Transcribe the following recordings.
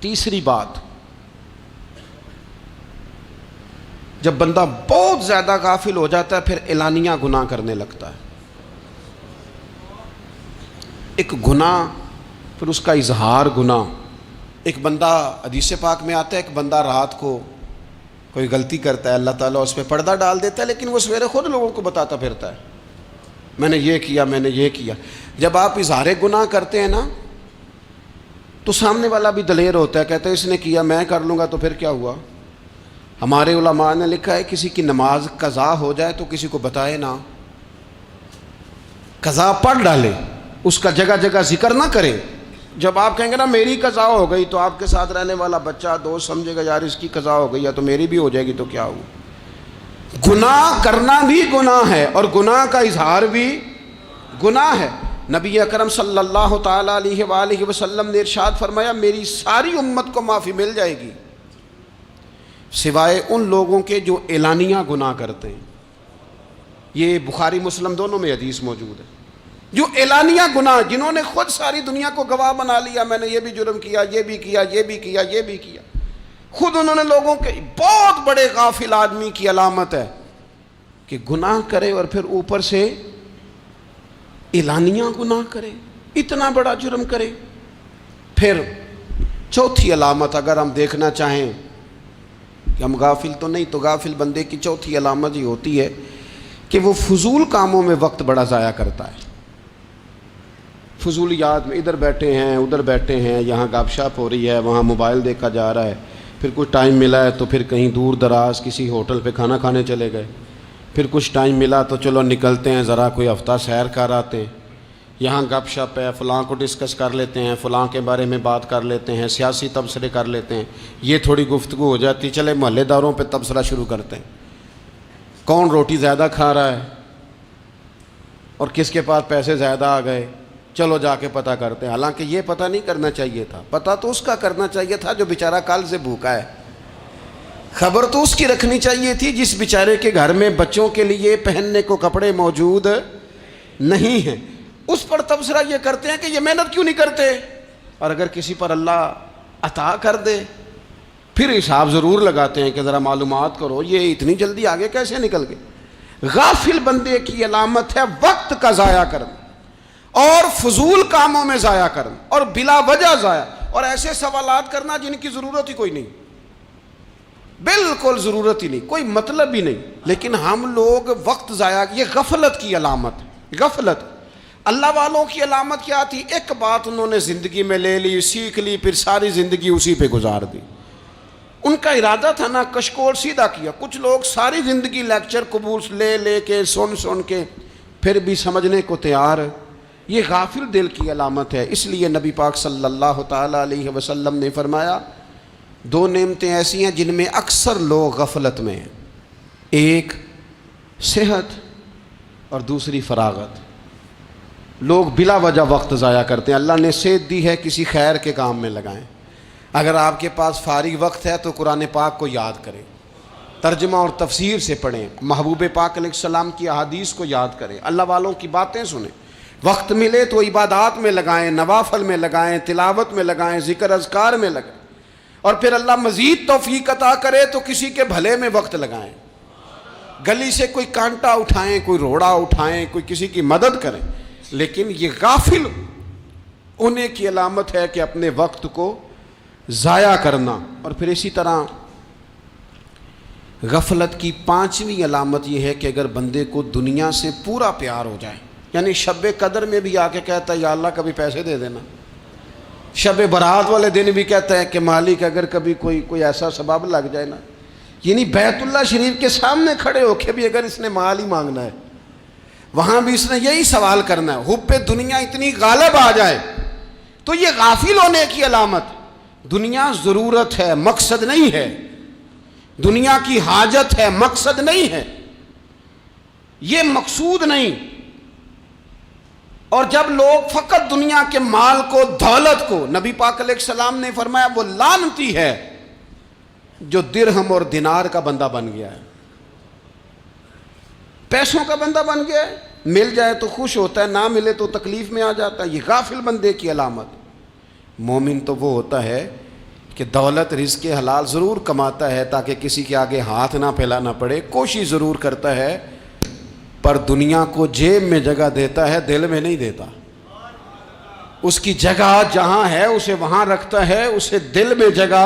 تیسری بات، جب بندہ بہت زیادہ غافل ہو جاتا ہے پھر اعلانیہ گناہ کرنے لگتا ہے. ایک گناہ پھر اس کا اظہار گناہ. ایک بندہ، حدیث پاک میں آتا ہے، ایک بندہ رات کو کوئی غلطی کرتا ہے، اللہ تعالیٰ اس پہ پردہ ڈال دیتا ہے، لیکن وہ سویرے خود لوگوں کو بتاتا پھرتا ہے میں نے یہ کیا، میں نے یہ کیا. جب آپ اظہار گناہ کرتے ہیں نا تو سامنے والا بھی دلیر ہوتا ہے، کہتا ہے اس نے کیا میں کر لوں گا تو پھر کیا ہوا. ہمارے علماء نے لکھا ہے کسی کی نماز قضا ہو جائے تو کسی کو بتائے نہ، قضا پڑھ ڈالے، اس کا جگہ جگہ ذکر نہ کرے. جب آپ کہیں گے نا میری قضا ہو گئی تو آپ کے ساتھ رہنے والا بچہ دوست سمجھے گا یار اس کی قضا ہو گئی ہے تو میری بھی ہو جائے گی تو کیا ہوا. گناہ کرنا بھی گناہ ہے اور گناہ کا اظہار بھی گناہ ہے. نبی اکرم صلی اللہ تعالیٰ علیہ وآلہ وسلم نے ارشاد فرمایا میری ساری امت کو معافی مل جائے گی سوائے ان لوگوں کے جو اعلانیہ گناہ کرتے ہیں. یہ بخاری مسلم دونوں میں حدیث موجود ہے. جو اعلانیہ گناہ، جنہوں نے خود ساری دنیا کو گواہ بنا لیا میں نے یہ بھی جرم کیا، یہ بھی کیا، یہ بھی کیا، یہ بھی کیا، خود انہوں نے لوگوں کے، بہت بڑے غافل آدمی کی علامت ہے کہ گناہ کرے اور پھر اوپر سے اعلانیہ گناہ کرے، اتنا بڑا جرم کرے. پھر چوتھی علامت اگر ہم دیکھنا چاہیں کہ ہم غافل تو نہیں، تو غافل بندے کی چوتھی علامت یہ ہوتی ہے کہ وہ فضول کاموں میں وقت بڑا ضائع کرتا ہے. فضولیات میں ادھر بیٹھے ہیں ادھر بیٹھے ہیں، یہاں گپ شپ ہو رہی ہے، وہاں موبائل دیکھا جا رہا ہے، پھر کچھ ٹائم ملا ہے تو پھر کہیں دور دراز کسی ہوٹل پہ کھانا کھانے چلے گئے، پھر کچھ ٹائم ملا تو چلو نکلتے ہیں ذرا کوئی ہفتہ سیر کر آتے ہیں، یہاں گپ شپ ہے، فلاں کو ڈسکس کر لیتے ہیں، فلاں کے بارے میں بات کر لیتے ہیں، سیاسی تبصرے کر لیتے ہیں، یہ تھوڑی گفتگو ہو جاتی، چلے محلے داروں پہ تبصرہ شروع کرتے ہیں، کون روٹی زیادہ کھا رہا ہے اور کس کے پاس پیسے زیادہ آ گئے، چلو جا کے پتہ کرتے ہیں. حالانکہ یہ پتہ نہیں کرنا چاہیے تھا، پتہ تو اس کا کرنا چاہیے تھا جو بیچارہ کل سے بھوکا ہے. خبر تو اس کی رکھنی چاہیے تھی جس بیچارے کے گھر میں بچوں کے لیے پہننے کو کپڑے موجود نہیں ہیں. اس پر تبصرہ یہ کرتے ہیں کہ یہ محنت کیوں نہیں کرتے، اور اگر کسی پر اللہ عطا کر دے پھر حساب ضرور لگاتے ہیں کہ ذرا معلومات کرو یہ اتنی جلدی آگے کیسے نکل گئے. غافل بندے کی علامت ہے وقت کا ضائع کرنا اور فضول کاموں میں ضائع کرنا اور بلا وجہ ضائع، اور ایسے سوالات کرنا جن کی ضرورت ہی کوئی نہیں، بالکل ضرورت ہی نہیں، کوئی مطلب ہی نہیں، لیکن ہم لوگ وقت ضائع. یہ غفلت کی علامت. غفلت. اللہ والوں کی علامت کیا تھی؟ ایک بات انہوں نے زندگی میں لے لی، سیکھ لی، پھر ساری زندگی اسی پہ گزار دی. ان کا ارادہ تھا نا کشکول سیدھا کیا. کچھ لوگ ساری زندگی لیکچر قبول لے کے سن کے پھر بھی سمجھنے کو تیار. یہ غافل دل کی علامت ہے. اس لیے نبی پاک صلی اللہ تعالیٰ علیہ وسلم نے فرمایا دو نعمتیں ایسی ہیں جن میں اکثر لوگ غفلت میں ہیں، ایک صحت اور دوسری فراغت. لوگ بلا وجہ وقت ضائع کرتے ہیں. اللہ نے صحت دی ہے کسی خیر کے کام میں لگائیں. اگر آپ کے پاس فارغ وقت ہے تو قرآن پاک کو یاد کریں، ترجمہ اور تفسیر سے پڑھیں، محبوب پاک علیہ السلام کی احادیث کو یاد کریں، اللہ والوں کی باتیں سنیں. وقت ملے تو عبادات میں لگائیں، نوافل میں لگائیں، تلاوت میں لگائیں، ذکر اذکار میں لگائیں، اور پھر اللہ مزید توفیق عطا کرے تو کسی کے بھلے میں وقت لگائیں. گلی سے کوئی کانٹا اٹھائیں، کوئی روڑا اٹھائیں، کوئی کسی کی مدد کریں. لیکن یہ غافل ہونے کی علامت ہے کہ اپنے وقت کو ضائع کرنا. اور پھر اسی طرح غفلت کی پانچویں علامت یہ ہے کہ اگر بندے کو دنیا سے پورا پیار ہو جائے، یعنی شب قدر میں بھی آ کے کہتا ہے یا اللہ کبھی پیسے دے دینا، شب برات والے دن بھی کہتا ہے کہ مالک اگر کبھی کوئی ایسا سبب لگ جائے نا، یعنی بیت اللہ شریف کے سامنے کھڑے ہو کے بھی اگر اس نے مال ہی مانگنا ہے وہاں بھی اس نے یہی سوال کرنا ہے، حب دنیا اتنی غالب آ جائے. تو یہ غافل ہونے کی علامت. دنیا ضرورت ہے، مقصد نہیں ہے. دنیا کی حاجت ہے، مقصد نہیں ہے. یہ مقصود نہیں. اور جب لوگ فقط دنیا کے مال کو، دولت کو، نبی پاک علیہ السلام نے فرمایا وہ لعنتی ہے جو درہم اور دینار کا بندہ بن گیا ہے، پیسوں کا بندہ بن گیا ہے. مل جائے تو خوش ہوتا ہے، نہ ملے تو تکلیف میں آ جاتا ہے. یہ غافل بندے کی علامت. مومن تو وہ ہوتا ہے کہ دولت رزق حلال ضرور کماتا ہے تاکہ کسی کے آگے ہاتھ نہ پھیلانا پڑے، کوشش ضرور کرتا ہے، پر دنیا کو جیب میں جگہ دیتا ہے، دل میں نہیں دیتا۔ اس کی جگہ جہاں ہے اسے وہاں رکھتا ہے، اسے دل میں جگہ،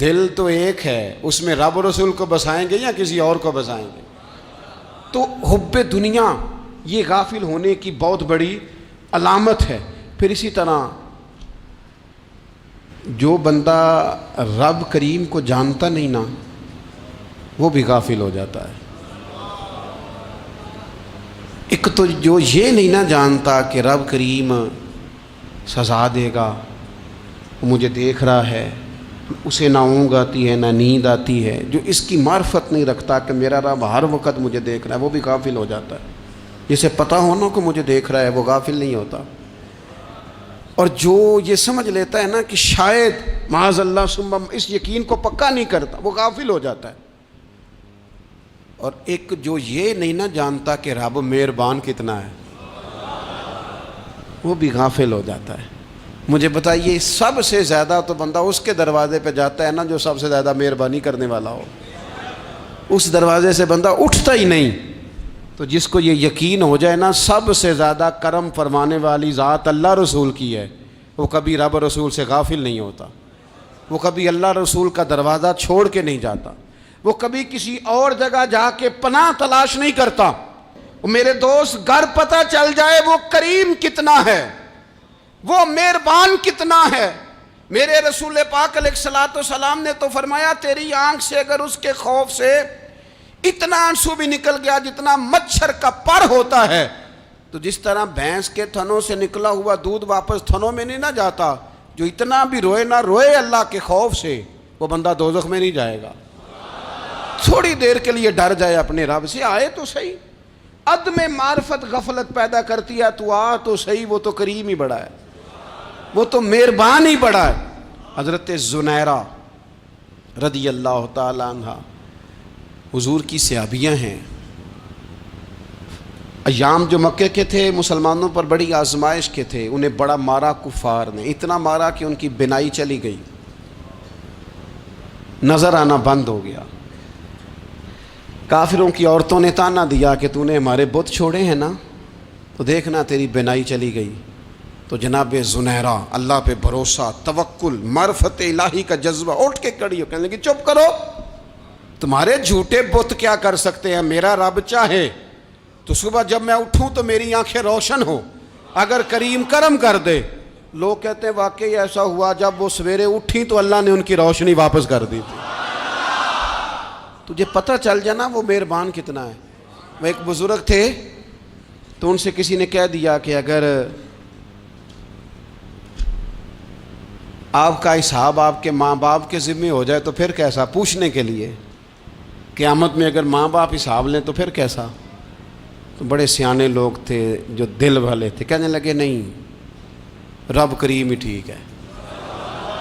دل تو ایک ہے، اس میں رب و رسول کو بسائیں گے یا کسی اور کو بسائیں گے؟ تو حب دنیا یہ غافل ہونے کی بہت بڑی علامت ہے۔ پھر اسی طرح جو بندہ رب کریم کو جانتا نہیں نا، وہ بھی غافل ہو جاتا ہے۔ ایک تو جو یہ نہیں نہ جانتا کہ رب کریم سزا دے گا، وہ مجھے دیکھ رہا ہے، اسے نہ اونگ آتی ہے نہ نیند آتی ہے، جو اس کی معرفت نہیں رکھتا کہ میرا رب ہر وقت مجھے دیکھ رہا ہے، وہ بھی غافل ہو جاتا ہے۔ جسے پتہ ہونا کہ مجھے دیکھ رہا ہے وہ غافل نہیں ہوتا۔ اور جو یہ سمجھ لیتا ہے نا کہ شاید معاذ اللہ ثم، اس یقین کو پکا نہیں کرتا، وہ غافل ہو جاتا ہے۔ اور ایک جو یہ نہیں نہ جانتا کہ رب مہربان کتنا ہے، وہ بھی غافل ہو جاتا ہے۔ مجھے بتائیے سب سے زیادہ تو بندہ اس کے دروازے پہ جاتا ہے نا جو سب سے زیادہ مہربانی کرنے والا ہو، اس دروازے سے بندہ اٹھتا ہی نہیں۔ تو جس کو یہ یقین ہو جائے نا سب سے زیادہ کرم فرمانے والی ذات اللہ رسول کی ہے، وہ کبھی رب رسول سے غافل نہیں ہوتا، وہ کبھی اللہ رسول کا دروازہ چھوڑ کے نہیں جاتا، وہ کبھی کسی اور جگہ جا کے پناہ تلاش نہیں کرتا۔ میرے دوست گھر پتہ چل جائے وہ کریم کتنا ہے، وہ مہربان کتنا ہے۔ میرے رسول پاک علیہ الصلوۃ والسلام نے تو فرمایا تیری آنکھ سے اگر اس کے خوف سے اتنا آنسو بھی نکل گیا جتنا مچھر کا پر ہوتا ہے، تو جس طرح بھینس کے تھنوں سے نکلا ہوا دودھ واپس تھنوں میں نہیں نہ جاتا، جو اتنا بھی روئے نہ روئے اللہ کے خوف سے، وہ بندہ دوزخ میں نہیں جائے گا۔ تھوڑی دیر کے لیے ڈر جائے اپنے رب سے، آئے تو صحیح۔ عدم معرفت غفلت پیدا کرتی ہے، تو آ تو صحیح، وہ تو کریم ہی بڑا ہے، وہ تو مہربان ہی بڑا ہے۔ حضرت زنیرہ رضی اللہ تعالی عنہ حضور کی صحابیاں ہیں۔ ایام جو مکے کے تھے مسلمانوں پر بڑی آزمائش کے تھے، انہیں بڑا مارا کفار نے، اتنا مارا کہ ان کی بینائی چلی گئی، نظر آنا بند ہو گیا۔ کافروں کی عورتوں نے تانا دیا کہ تو نے ہمارے بت چھوڑے ہیں نا، تو دیکھنا تیری بینائی چلی گئی۔ تو جناب زنیرہ اللہ پہ بھروسہ، توکل، معرفت الہی کا جذبہ، اٹھ کے کھڑی ہو کہنے لگی چپ کرو، تمہارے جھوٹے بت کیا کر سکتے ہیں، میرا رب چاہے تو صبح جب میں اٹھوں تو میری آنکھیں روشن ہو، اگر کریم کرم کر دے۔ لوگ کہتے ہیں واقعی ایسا ہوا، جب وہ سویرے اٹھیں تو اللہ نے ان کی روشنی واپس کر دی تھی۔ تجھے پتہ چل جانا وہ مہربان کتنا ہے۔ وہ ایک بزرگ تھے تو ان سے کسی نے کہہ دیا کہ اگر آپ کا حساب آپ کے ماں باپ کے ذمہ ہو جائے تو پھر کیسا، پوچھنے کے لیے قیامت میں اگر ماں باپ حساب لیں تو پھر کیسا۔ تو بڑے سیانے لوگ تھے جو دل والے تھے، کہنے لگے نہیں، رب کریم ہی ٹھیک ہے،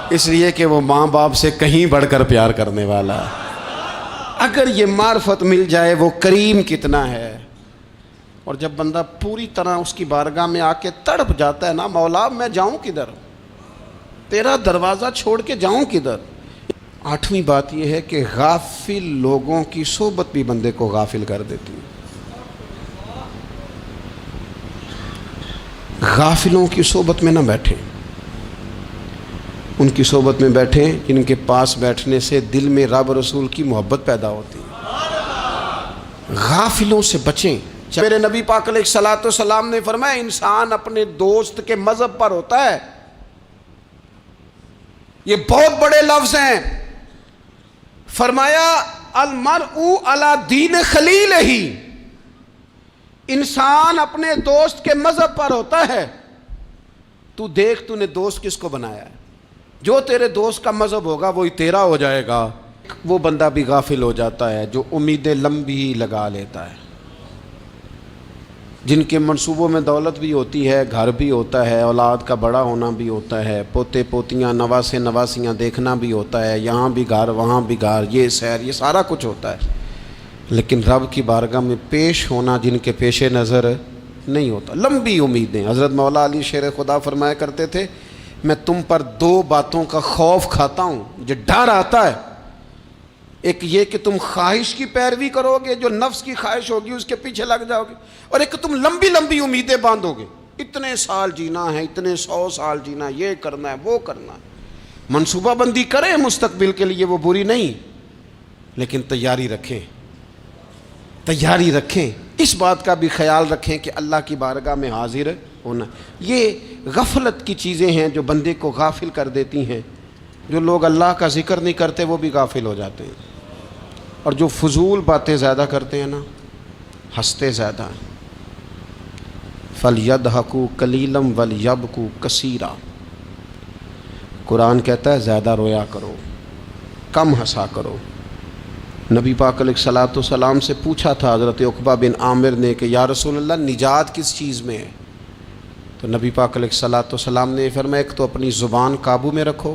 اس لیے کہ وہ ماں باپ سے کہیں بڑھ کر پیار کرنے والا ہے۔ اگر یہ معرفت مل جائے وہ کریم کتنا ہے، اور جب بندہ پوری طرح اس کی بارگاہ میں آ کے تڑپ جاتا ہے نا، مولا میں جاؤں کدھر، تیرا دروازہ چھوڑ کے جاؤں کدھر۔ آٹھویں بات یہ ہے کہ غافل لوگوں کی صحبت بھی بندے کو غافل کر دیتی ہے۔ غافلوں کی صحبت میں نہ بیٹھیں، ان کی صحبت میں بیٹھیں جن کے پاس بیٹھنے سے دل میں رب رسول کی محبت پیدا ہوتی ہے۔ غافلوں سے بچیں۔ میرے نبی پاک علیہ الصلوۃ والسلام نے فرمایا انسان اپنے دوست کے مذہب پر ہوتا ہے۔ یہ بہت بڑے لفظ ہیں۔ فرمایا المرء علی دین خلیلہ، انسان اپنے دوست کے مذہب پر ہوتا ہے۔ تو دیکھ تو نے دوست کس کو بنایا ہے، جو تیرے دوست کا مذہب ہوگا وہی تیرا ہو جائے گا۔ وہ بندہ بھی غافل ہو جاتا ہے جو امیدیں لمبی لگا لیتا ہے، جن کے منصوبوں میں دولت بھی ہوتی ہے، گھر بھی ہوتا ہے، اولاد کا بڑا ہونا بھی ہوتا ہے، پوتے پوتیاں نواسے نواسیاں دیکھنا بھی ہوتا ہے، یہاں بھی گھر وہاں بھی گھر، یہ سیر، یہ سارا کچھ ہوتا ہے، لیکن رب کی بارگاہ میں پیش ہونا جن کے پیش نظر نہیں ہوتا۔ لمبی امیدیں۔ حضرت مولا علی شیر خدا فرمایا کرتے تھے میں تم پر دو باتوں کا خوف کھاتا ہوں، جو ڈر آتا ہے، ایک یہ کہ تم خواہش کی پیروی کرو گے، جو نفس کی خواہش ہوگی اس کے پیچھے لگ جاؤ گے، اور ایک کہ تم لمبی لمبی امیدیں باندھو گے، اتنے سال جینا ہے، اتنے 100 سال جینا، یہ کرنا ہے، وہ کرنا ہے۔ منصوبہ بندی کریں مستقبل کے لیے، وہ بری نہیں، لیکن تیاری رکھیں، تیاری رکھیں، اس بات کا بھی خیال رکھیں کہ اللہ کی بارگاہ میں حاضر ہونا۔ یہ غفلت کی چیزیں ہیں جو بندے کو غافل کر دیتی ہیں۔ جو لوگ اللہ کا ذکر نہیں کرتے وہ بھی غافل ہو جاتے ہیں، اور جو فضول باتیں زیادہ کرتے ہیں نا، ہنستے زیادہ ہیں۔ فَلْيَضْحَكُوا قَلِيلًا وَلْيَبْكُوا كَثِيرًا، قرآن کہتا ہے زیادہ رویا کرو، کم ہنسا کرو۔ نبی پاک علیہ الصلوۃ والسلام سے پوچھا تھا حضرت عقبہ بن عامر نے کہ یا رسول اللہ نجات کس چیز میں ہے؟ تو نبی پاک علیہ الصلوۃ والسلام نے فرمایا ایک تو اپنی زبان قابو میں رکھو،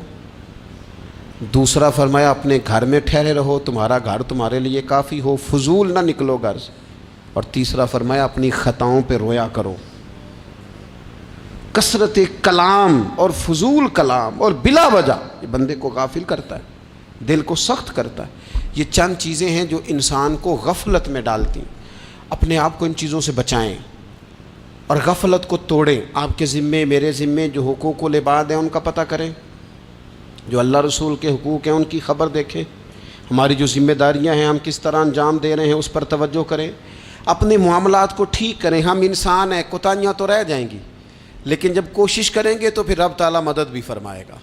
دوسرا فرمایا اپنے گھر میں ٹھہرے رہو، تمہارا گھر تمہارے لیے کافی ہو، فضول نہ نکلو گھر سے، اور تیسرا فرمایا اپنی خطاؤں پہ رویا کرو۔ کثرت کلام اور فضول کلام اور بلا وجہ یہ بندے کو غافل کرتا ہے، دل کو سخت کرتا ہے۔ یہ چند چیزیں ہیں جو انسان کو غفلت میں ڈالتی ہیں۔ اپنے آپ کو ان چیزوں سے بچائیں اور غفلت کو توڑیں۔ آپ کے ذمے، میرے ذمے جو حقوق العباد ہیں ان کا پتہ کریں، جو اللہ رسول کے حقوق ہیں ان کی خبر دیکھیں، ہماری جو ذمہ داریاں ہیں ہم کس طرح انجام دے رہے ہیں اس پر توجہ کریں، اپنے معاملات کو ٹھیک کریں۔ ہم انسان ہیں، کوتاہیاں تو رہ جائیں گی، لیکن جب کوشش کریں گے تو پھر رب تعالیٰ مدد بھی فرمائے گا۔